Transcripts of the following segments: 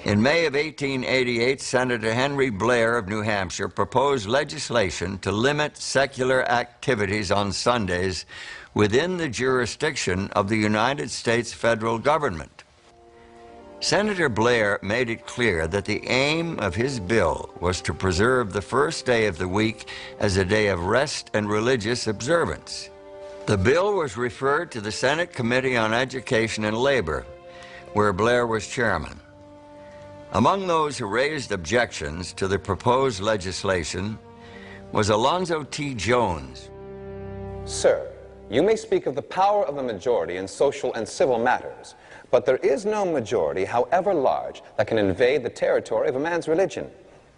In May of 1888, Senator Henry Blair of New Hampshire proposed legislation to limit secular activities on Sundays within the jurisdiction of the United States federal government. Senator Blair made it clear that the aim of his bill was to preserve the first day of the week as a day of rest and religious observance. The bill was referred to the Senate Committee on Education and Labor, where Blair was chairman. Among those who raised objections to the proposed legislation was Alonzo T. Jones. Sir, you may speak of the power of a majority in social and civil matters, but there is no majority, however large, that can invade the territory of a man's religion.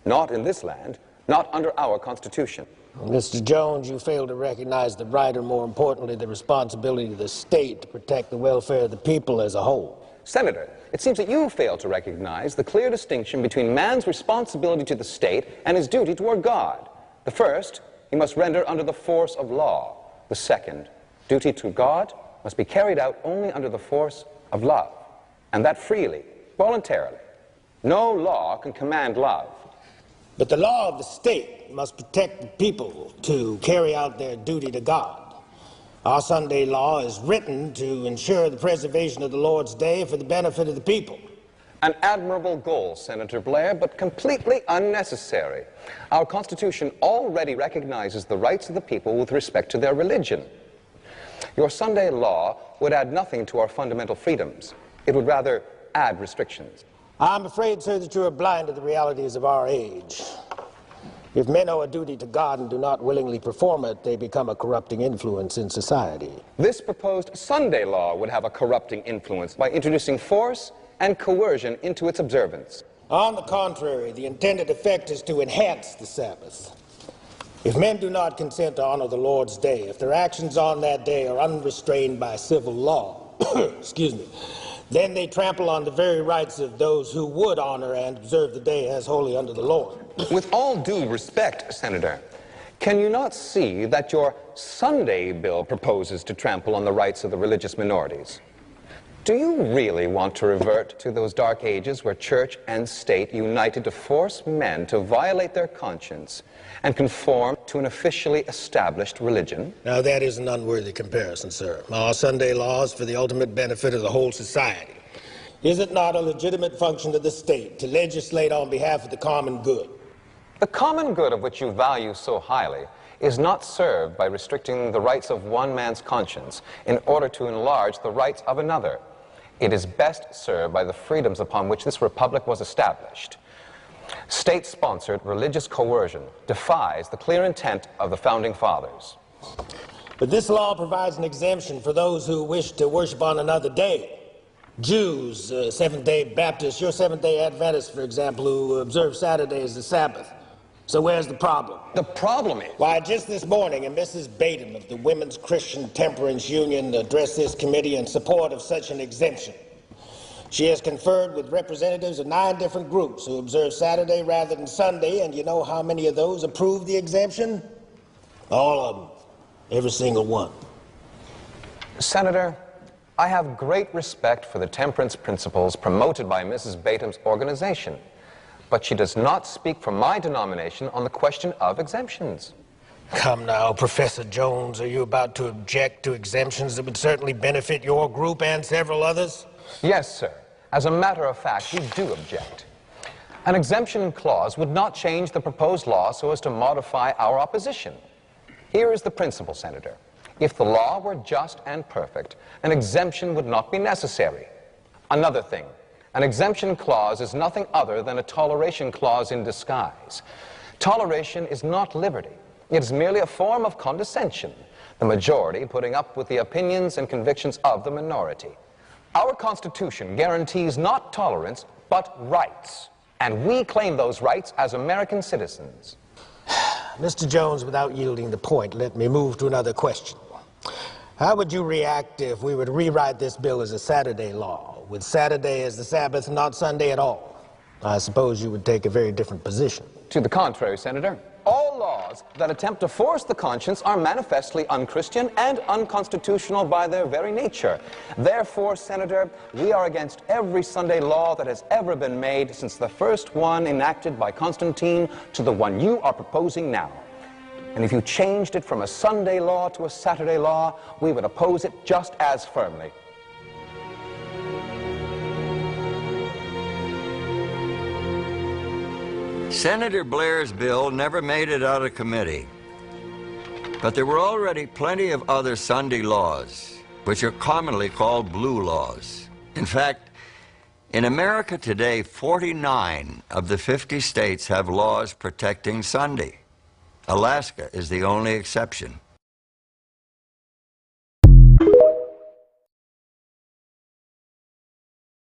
Not in this land, not under our Constitution. Mr. Jones, you fail to recognize the right, or more importantly, the responsibility of the state to protect the welfare of the people as a whole. Senator, it seems that you fail to recognize the clear distinction between man's responsibility to the state and his duty toward God. The first, he must render under the force of law. The second, duty to God, must be carried out only under the force of love, and that freely, voluntarily. No law can command love. But the law of the state must protect the people to carry out their duty to God. Our Sunday law is written to ensure the preservation of the Lord's Day for the benefit of the people. An admirable goal, Senator Blair, but completely unnecessary. Our Constitution already recognizes the rights of the people with respect to their religion. Your Sunday law would add nothing to our fundamental freedoms. It would rather add restrictions. I'm afraid, sir, that you are blind to the realities of our age. If men owe a duty to God and do not willingly perform it, they become a corrupting influence in society. This proposed Sunday law would have a corrupting influence by introducing force and coercion into its observance. On the contrary, the intended effect is to enhance the Sabbath. If men do not consent to honor the Lord's Day, if their actions on that day are unrestrained by civil law, excuse me, then they trample on the very rights of those who would honor and observe the day as holy unto the Lord. With all due respect, Senator, can you not see that your Sunday bill proposes to trample on the rights of the religious minorities? Do you really want to revert to those dark ages where church and state united to force men to violate their conscience and conform to an officially established religion? Now, that is an unworthy comparison, sir. Our Sunday law is for the ultimate benefit of the whole society. Is it not a legitimate function of the state to legislate on behalf of the common good? The common good of which you value so highly is not served by restricting the rights of one man's conscience in order to enlarge the rights of another. It is best served by the freedoms upon which this republic was established. State-sponsored religious coercion defies the clear intent of the Founding Fathers. But this law provides an exemption for those who wish to worship on another day. Jews, Seventh-day Baptists, your Seventh-day Adventists, for example, who observe Saturday as the Sabbath. So where's the problem? The problem is... Why, just this morning, a Mrs. Batum of the Women's Christian Temperance Union addressed this committee in support of such an exemption. She has conferred with representatives of 9 different groups who observe Saturday rather than Sunday, and you know how many of those approved the exemption? All of them. Every single one. Senator, I have great respect for the temperance principles promoted by Mrs. Batum's organization, but she does not speak for my denomination on the question of exemptions. Come now, Professor Jones, are you about to object to exemptions that would certainly benefit your group and several others? Yes, sir. As a matter of fact, we do object. An exemption clause would not change the proposed law so as to modify our opposition. Here is the principle, Senator. If the law were just and perfect, an exemption would not be necessary. Another thing, an exemption clause is nothing other than a toleration clause in disguise. Toleration is not liberty. It is merely a form of condescension, the majority putting up with the opinions and convictions of the minority. Our Constitution guarantees not tolerance, but rights. And we claim those rights as American citizens. Mr. Jones, without yielding the point, let me move to another question. How would you react if we were to rewrite this bill as a Saturday law, with Saturday as the Sabbath, not Sunday at all? I suppose you would take a very different position. To the contrary, Senator. All laws laws that attempt to force the conscience are manifestly unchristian and unconstitutional by their very nature. Therefore, Senator, we are against every Sunday law that has ever been made since the first one enacted by Constantine to the one you are proposing now. And if you changed it from a Sunday law to a Saturday law, we would oppose it just as firmly. Senator Blair's bill never made it out of committee. But there were already plenty of other Sunday laws, which are commonly called blue laws. In fact, in America today, 49 of the 50 states have laws protecting Sunday. Alaska is the only exception.